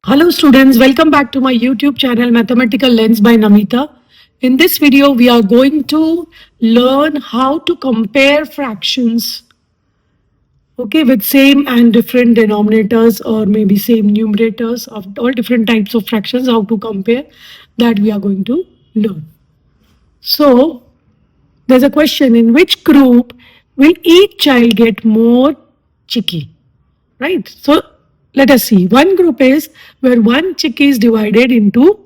Hello students, welcome back to my YouTube channel Mathematical Lens by Namitha. In this video, we are going to learn how to compare fractions, okay, with same and different denominators or maybe same numerators of all different types of fractions, how to compare that we are going to learn. So, there's a question, in which group will each child get more chicky? Right? So, let us see. One group is where one chicky is divided into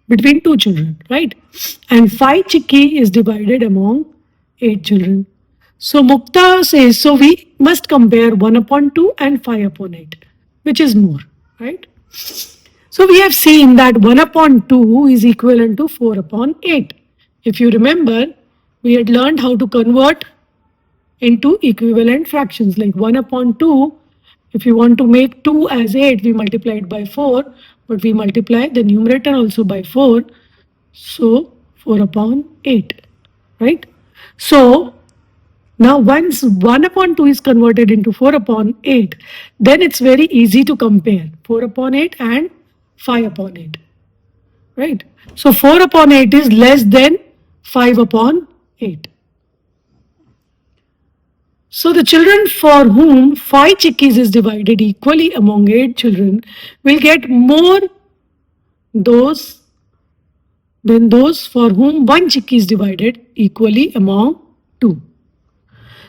between two children, right? And 5 chicky is divided among 8 children. So Mukta says, so we must compare 1 upon 2 and 5 upon 8, which is more, right? So we have seen that 1 upon 2 is equivalent to 4 upon 8. If you remember, we had learned how to convert into equivalent fractions like 1 upon 2. If you want to make 2 as 8, we multiply it by 4, but we multiply the numerator also by 4. So 4 upon 8, right? So now once 1 upon 2 is converted into 4 upon 8, then it's very easy to compare 4 upon 8 and 5 upon 8, right? So 4 upon 8 is less than 5 upon 8. So the children for whom 5 chickies is divided equally among 8 children will get more than those for whom 1 chickie is divided equally among 2.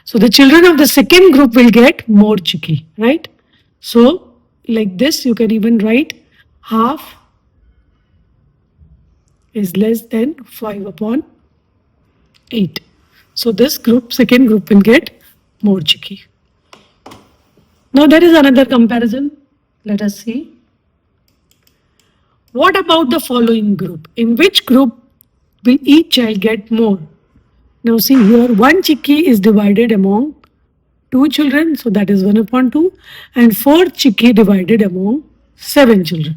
So the children of the second group will get more chicky, right? So like this, you can even write half is less than 5 upon 8. So this group, second group, will get more chicky. Now there is another comparison. Let us see. What about the following group? In which group will each child get more? Now see here, 1 chicky is divided among 2 children, so that is 1 upon 2, and 4 chicky divided among 7 children.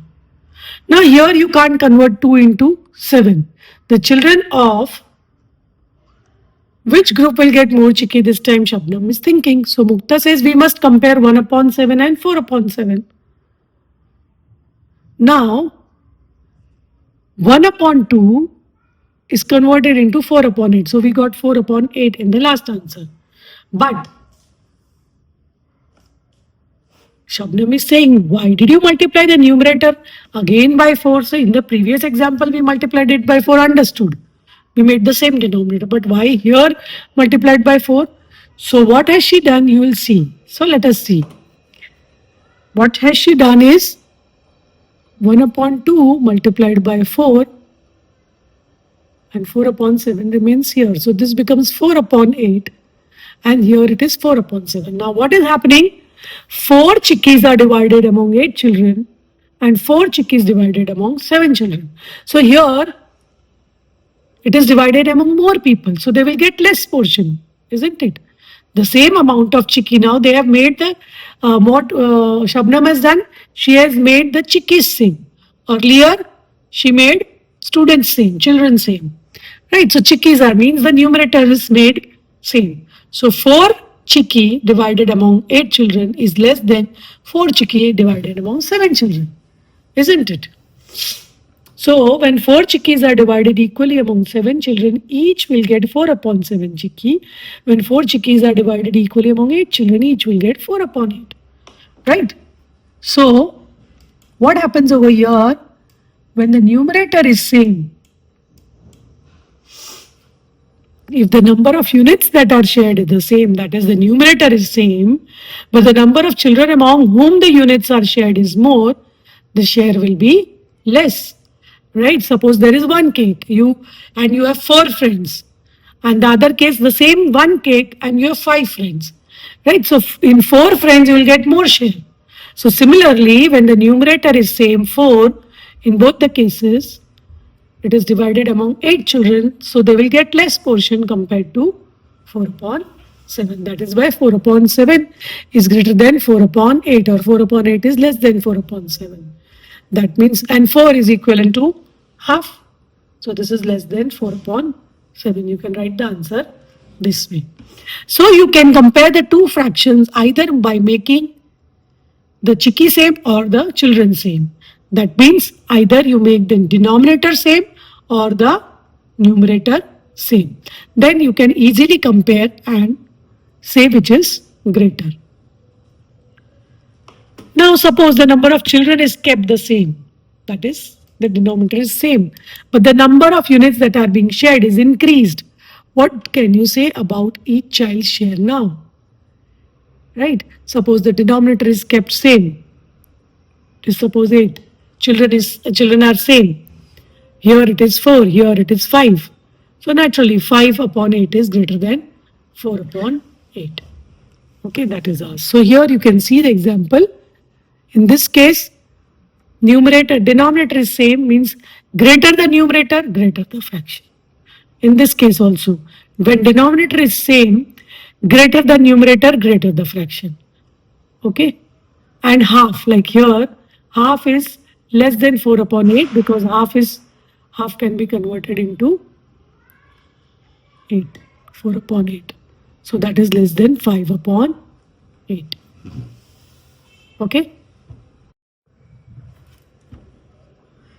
Now here you can't convert 2 into 7. The children of which group will get more chicky this time? Shabnam is thinking. So Mukta says we must compare 1 upon 7 and 4 upon 7. Now 1 upon 2 is converted into 4 upon 8. So we got 4 upon 8 in the last answer. But Shabnam is saying, why did you multiply the numerator again by 4? So in the previous example, we multiplied it by 4, understood. We made the same denominator, but why here multiplied by 4? So what has she done? You will see. So let us see. What has she done is 1 upon 2 multiplied by 4 and 4 upon 7 remains here. So this becomes 4 upon 8 and here it is 4 upon 7. Now what is happening? 4 chickies are divided among 8 children and 4 chickies divided among 7 children. So here it is divided among more people, so they will get less portion, isn't it? The same amount of chicky. Now they have made the, what Shabnam has done, she has made the chickies same. Earlier, she made students same, children same. Right, so chickies are means the numerator is made same. So 4 chicky divided among 8 children is less than 4 chicky divided among 7 children, isn't it? So when 4 chickies are divided equally among 7 children, each will get 4 upon 7 chicky. When 4 chickies are divided equally among 8 children, each will get 4 upon 8. Right? So what happens over here? When the numerator is same, if the number of units that are shared is the same, that is the numerator is same, but the number of children among whom the units are shared is more, the share will be less. Right? Suppose there is 1 cake, you have 4 friends, and the other case the same 1 cake and you have 5 friends. Right? So in 4 friends you will get more share. So similarly, when the numerator is same 4, in both the cases, it is divided among 8 children, so they will get less portion compared to 4 upon 7. That is why 4 upon 7 is greater than 4 upon 8, or 4 upon 8 is less than 4 upon 7. That means, and 4 is equivalent to half. So this is less than 4 upon 7. You can write the answer this way. So you can compare the two fractions either by making the chicky same or the children same. That means either you make the denominator same or the numerator same. Then you can easily compare and say which is greater. Now suppose the number of children is kept the same. That is, the denominator is same. But the number of units that are being shared is increased. What can you say about each child's share now? Right? Suppose the denominator is kept same. Suppose 8. Children are same. Here it is 4, here it is 5. So naturally 5 upon 8 is greater than 4 upon 8. Okay, that is ours. So here you can see the example. In this case, denominator is same, means greater the numerator, greater the fraction. In this case also, when denominator is same, greater the numerator, greater the fraction. Okay, and half, like here, half is less than 4 upon 8 because half can be converted into 8, 4 upon 8. So that is less than 5 upon 8. Okay.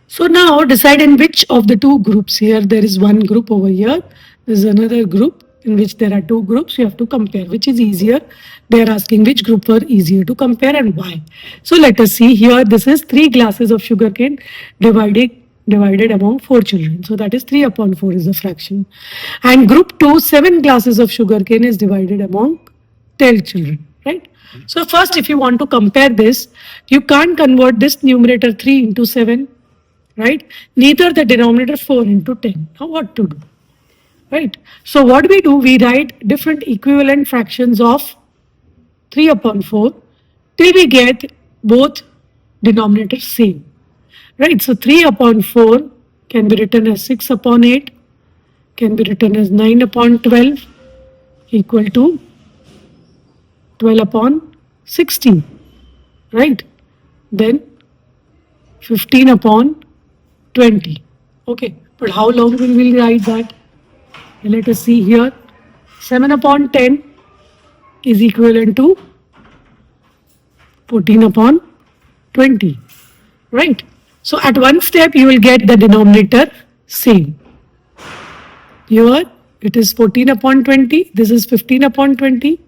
So now decide in which of the two groups. Here there is one group over here. There is another group in which there are two groups. You have to compare which is easier. They are asking which group were easier to compare and why. So let us see here. This is 3 glasses of sugarcane divided among 4 children. So that is 3 upon 4 is the fraction. And group 2, 7 glasses of sugarcane is divided among 10 children. Right? So first, if you want to compare this, you can't convert this numerator 3 into 7. Right? Neither the denominator 4 into 10. Now what to do? Right? So what we do, we write different equivalent fractions of 3 upon 4 till we get both denominators same. Right? So 3 upon 4 can be written as 6 upon 8, can be written as 9 upon 12 equal to 12 upon 16. Right? Then 15 upon 20. Okay, but how long will we write that? Let us see here. 7 upon 10 is equivalent to 14 upon 20. Right? So at one step you will get the denominator same. Here it is 14 upon 20. This is 15 upon 20.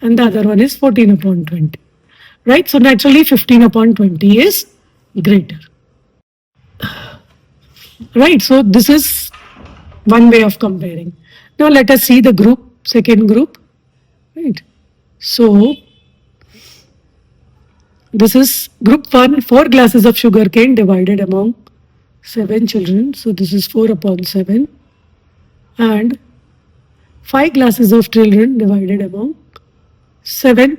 And the other one is 14 upon 20. Right? So naturally 15 upon 20 is greater. Right, so this is one way of comparing. Now let us see the second group. Right, so this is group 1, 4 glasses of sugarcane divided among 7 children. So this is 4 upon 7. And 5 glasses of children divided among 7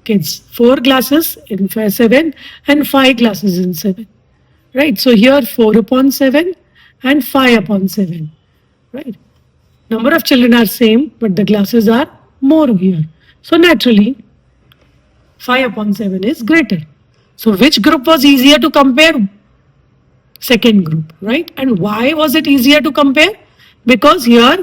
kids. 4 glasses in 7 and 5 glasses in 7. Right, so here 4 upon 7 and 5 upon 7. Right, number of children are same, but the glasses are more here. So naturally, 5 upon 7 is greater. So which group was easier to compare? Second group, right? And why was it easier to compare? Because here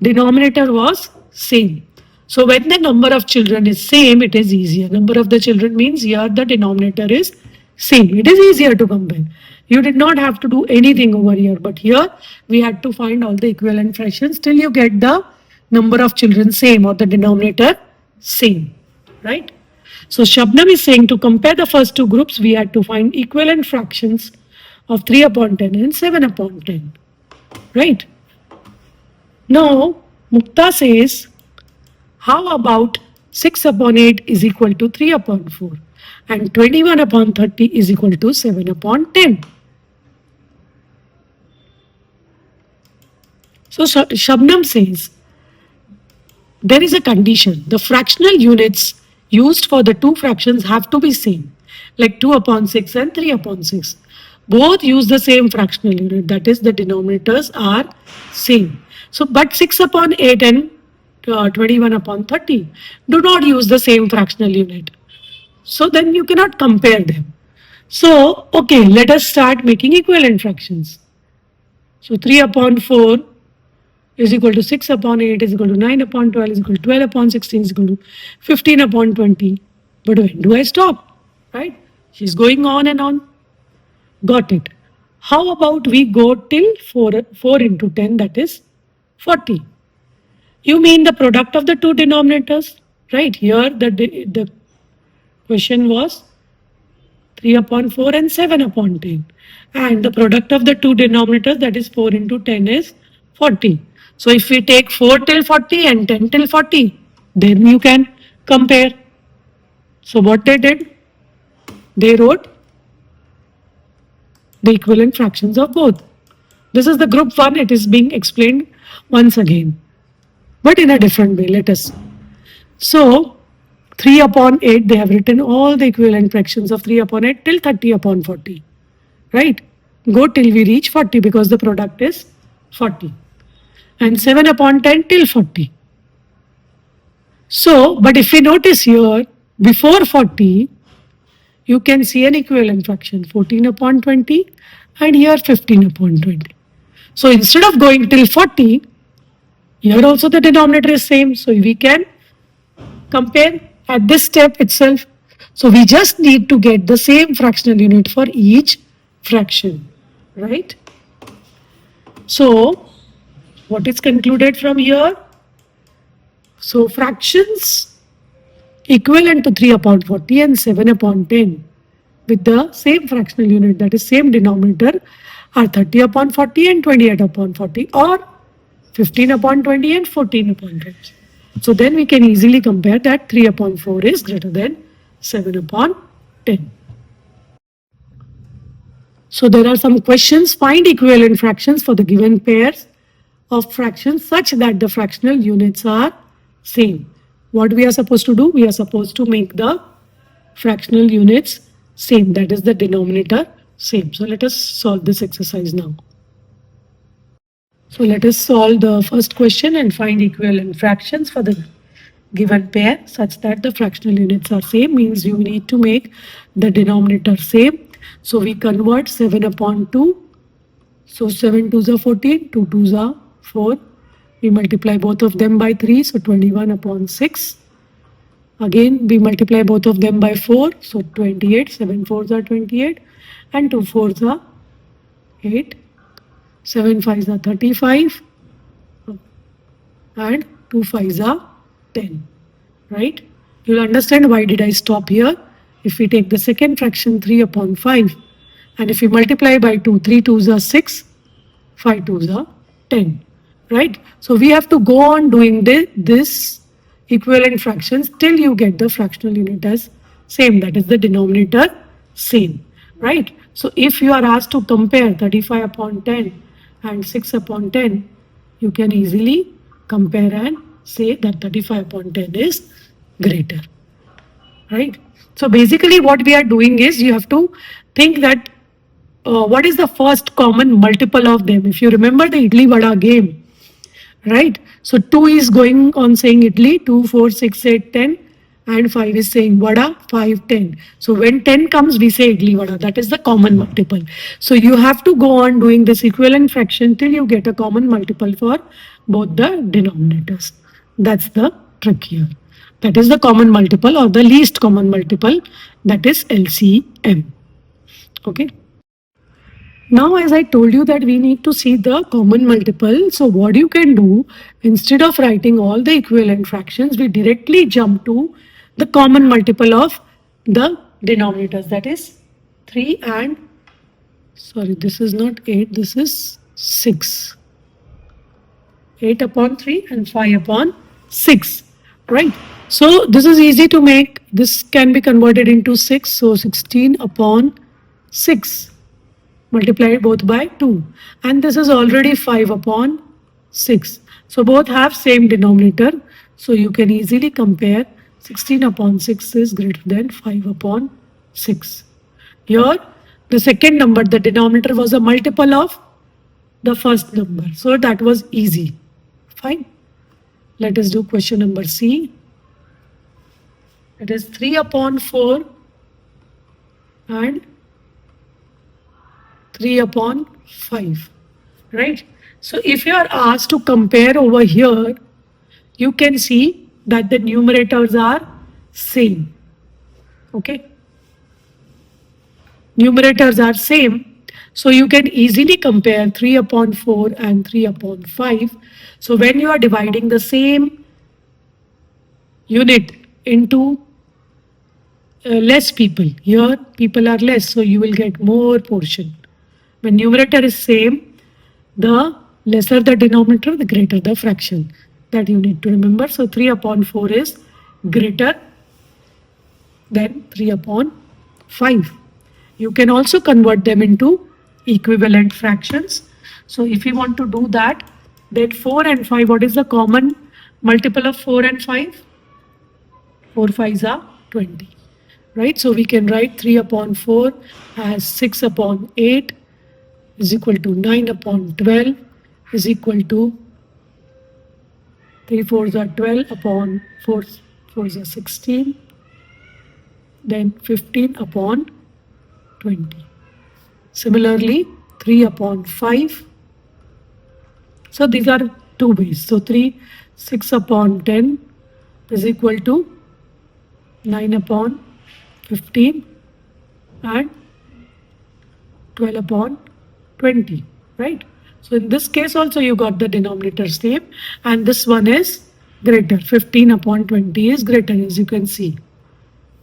denominator was same. So when the number of children is same, it is easier. Number of the children means here the denominator is same. It is easier to compare. You did not have to do anything over here, but here we had to find all the equivalent fractions till you get the number of children same or the denominator same, right? So Shabnam is saying to compare the first two groups, we had to find equivalent fractions of 3 upon 10 and 7 upon 10, right? Now Mukta says, how about 6 upon 8 is equal to 3 upon 4? And 21 upon 30 is equal to 7 upon 10. So Shabnam says, there is a condition. The fractional units used for the two fractions have to be same, like 2 upon 6 and 3 upon 6. Both use the same fractional unit, that is the denominators are same. So, but 6 upon 8 and 21 upon 30 do not use the same fractional unit. So then you cannot compare them. So, okay, let us start making equivalent fractions. So 3 upon 4 is equal to 6 upon 8 is equal to 9 upon 12 is equal to 12 upon 16 is equal to 15 upon 20. But when do I stop? Right? She's going on and on. Got it. How about we go till 4 into 10, that is 40. You mean the product of the two denominators, right? Here the question was 3 upon 4 and 7 upon 10. And the product of the two denominators, that is 4 into 10, is 40. So if we take 4 till 40 and 10 till 40, then you can compare. So what they did, they wrote the equivalent fractions of both. This is the group 1, it is being explained once again, but in a different way. Let us. So 3 upon 8, they have written all the equivalent fractions of 3 upon 8 till 30 upon 40. Right? Go till we reach 40 because the product is 40. And 7 upon 10 till 40. So, but if we notice here, before 40, you can see an equivalent fraction, 14 upon 20, and here 15 upon 20. So instead of going till 40, here also the denominator is same. So we can compare at this step itself. So we just need to get the same fractional unit for each fraction, right? So what is concluded from here? So fractions equivalent to 3 upon 40 and 7 upon 10 with the same fractional unit, that is same denominator, are 30 upon 40 and 28 upon 40, or 15 upon 20 and 14 upon 20. So then we can easily compare that 3 upon 4 is greater than 7 upon 10. So there are some questions. Find equivalent fractions for the given pairs of fractions such that the fractional units are same. What we are supposed to do? We are supposed to make the fractional units same, that is the denominator same. So let us solve this exercise now. So let us solve the first question and find equivalent fractions for the given pair such that the fractional units are same, means you need to make the denominator same. So we convert 7 upon 2. So 7 2s are 14, 2 2s are 4. We multiply both of them by 3, so 21 upon 6. Again, we multiply both of them by 4, so 28, 7 4s are 28, and 2 4s are 8, 7 5s are 35, and 2 5s are 10, right? You'll understand why did I stop here. If we take the second fraction 3 upon 5, and if we multiply by 2, 3 2s are 6, 5 2s are 10, right? So we have to go on doing this equivalent fractions till you get the fractional unit as same, that is the denominator same, right? So if you are asked to compare 35 upon 10 and 6 upon 10, you can easily compare and say that 35 upon 10 is greater, right? So basically what we are doing is you have to think that what is the first common multiple of them. If you remember the idli vada game, right? So 2 is going on saying idli, 2, 4, 6, 8, 10, and 5 is saying vada, 5, 10. So when 10 comes, we say idli vada. That is the common multiple. So you have to go on doing this equivalent fraction till you get a common multiple for both the denominators. That's the trick here. That is the common multiple or the least common multiple, that is LCM. Okay. Now, as I told you that we need to see the common multiple. So what you can do, instead of writing all the equivalent fractions, we directly jump to the common multiple of the denominators. That is 3 and, sorry, this is not 8, this is 6. 8 upon 3 and 5 upon 6, right? So this is easy to make. This can be converted into 6. So 16 upon 6. Multiply both by 2, and this is already 5 upon 6. So both have same denominator, so you can easily compare 16 upon 6 is greater than 5 upon 6. Here the second number, the denominator was a multiple of the first number, so that was easy. Fine. Let us do question number C. It is 3 upon 4 and 3 upon 5, right? So if you are asked to compare over here, you can see that the numerators are same, okay? numerators are same, so you can easily compare 3 upon 4 and 3 upon 5. So when you are dividing the same unit into less people, here people are less, so you will get more portion. When numerator is same, the lesser the denominator, the greater the fraction. That you need to remember. So 3 upon 4 is greater than 3 upon 5. You can also convert them into equivalent fractions. So if you want to do that, then 4 and 5, what is the common multiple of 4 and 5? 4 5s are 20. Right? So we can write 3 upon 4 as 6 upon 8 is equal to 9 upon 12 is equal to 3 4s are 12 upon 4 4s are 16, then 15 upon 20. Similarly, 3 upon 5. So these are two ways. So 6 upon 10 is equal to 9 upon 15 and 12 upon 20, right? So in this case also you got the denominator same, and this one is greater. 15 upon 20 is greater, as you can see,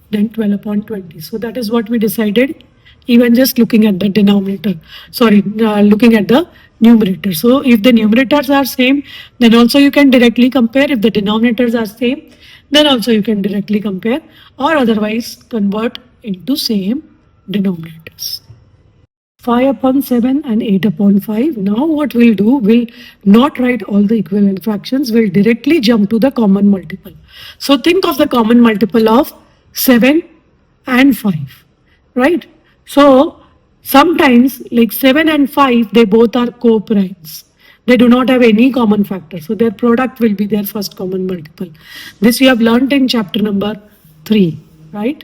than 12 upon 20. So that is what we decided, even just looking at the denominator, looking at the numerator. So if the numerators are same, then also you can directly compare. If the denominators are same, then also you can directly compare, or otherwise convert into same denominators. 5 upon 7 and 8 upon 5. Now what we'll do, we'll not write all the equivalent fractions, we'll directly jump to the common multiple. So think of the common multiple of 7 and 5, right? So sometimes like 7 and 5, they both are co-primes. They do not have any common factor. So their product will be their first common multiple. This we have learnt in chapter number 3, right?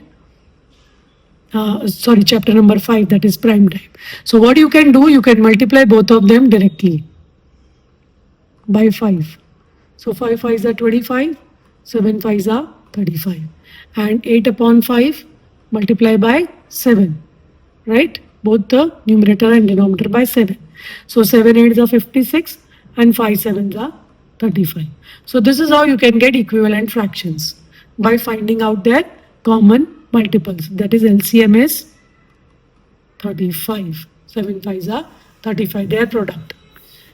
Chapter number 5, that is prime time. So what you can do, you can multiply both of them directly by 5. So 5 5s are 25, 7 5s are 35. And 8 upon 5 multiply by 7, right? Both the numerator and denominator by 7. So 7 8s are 56 and 5 7s are 35. So this is how you can get equivalent fractions, by finding out their common multiples. That is LCM is 35. 7 5s are 35, their product.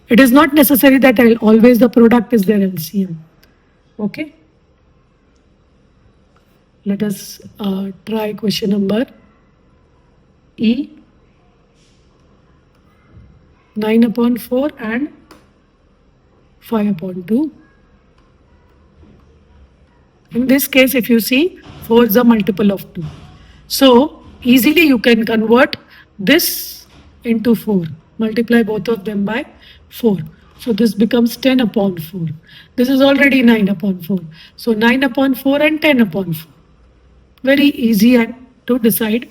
It is not necessary that always the product is their LCM. Okay. Let us try question number E. 9 upon 4 and 5 upon 2. In this case, if you see, 4 is a multiple of 2. So easily you can convert this into 4. Multiply both of them by 4. So this becomes 10 upon 4. This is already 9 upon 4. So 9 upon 4 and 10 upon 4. Very easy to decide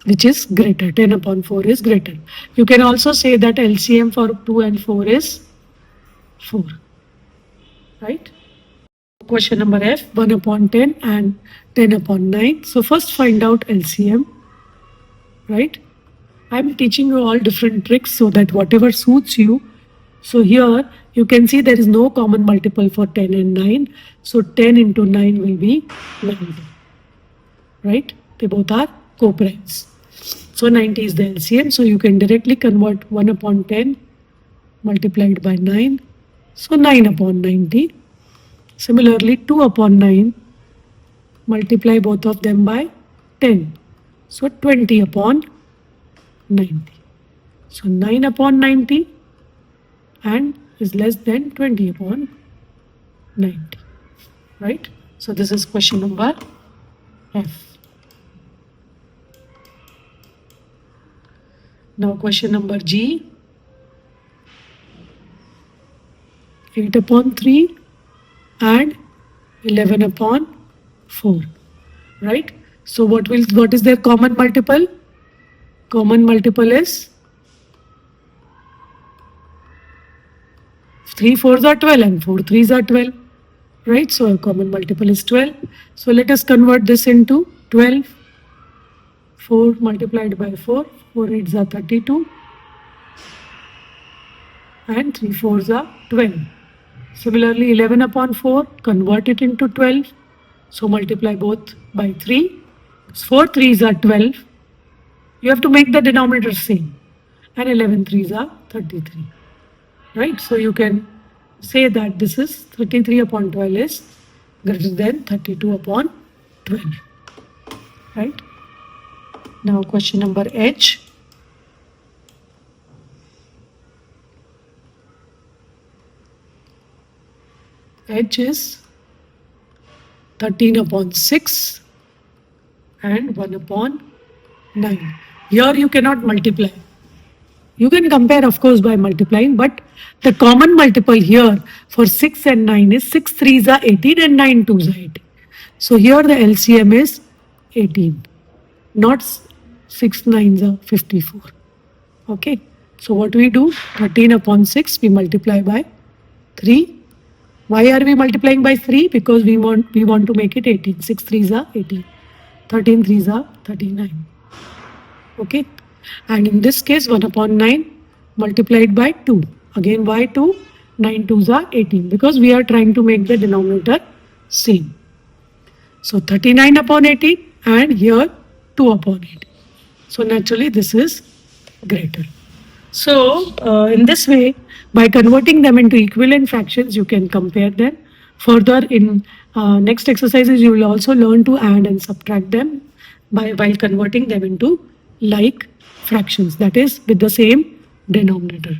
which is greater. 10 upon 4 is greater. You can also say that LCM for 2 and 4 is 4. Right? Question number F, 1 upon 10 and 10 upon 9. So first find out LCM, right? I'm teaching you all different tricks so that whatever suits you. So here you can see there is no common multiple for 10 and 9. So 10 into 9 will be 90, right? They both are co-primes. So 90 is the LCM. So you can directly convert 1 upon 10 multiplied by 9. So 9 upon 90. Similarly, 2 upon 9, multiply both of them by 10. So 20 upon 90. So 9 upon 90 and is less than 20 upon 90. Right? So this is question number F. Now question number G. 8 upon 3 and 11 upon 4, right? So what is their common multiple? Common multiple is 3 4s are 12 and 4 3s are 12, right? So a common multiple is 12. So let us convert this into 12. 4 multiplied by 4, 4 8s are 32 and 3 4s are 12. Similarly, 11 upon 4, convert it into 12. So multiply both by 3. 4 3s are 12. You have to make the denominator same. And 11 3s are 33. Right? So you can say that this is 33 upon 12 is greater than 32 upon 12. Right? Now question number H. H is 13 upon 6 and 1 upon 9. Here you cannot multiply. You can compare, of course, by multiplying, but the common multiple here for 6 and 9 is 6 3s are 18 and 9 2s are 18. So here the LCM is 18, not 6 9s are 54. Okay. So what we do? 13 upon 6 we multiply by 3. Why are we multiplying by 3? Because we want to make it 18. 6 3s are 18. 13 3s are 39. Okay. And in this case 1 upon 9 multiplied by 2. Again why 2? 9 2s are 18 because we are trying to make the denominator same. So 39 upon 18 and here 2 upon 8. So naturally this is greater. So in this way, by converting them into equivalent fractions, you can compare them. Further, in next exercises, you will also learn to add and subtract them while converting them into like fractions, that is with the same denominator.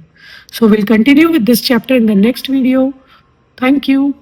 So we'll continue with this chapter in the next video. Thank you.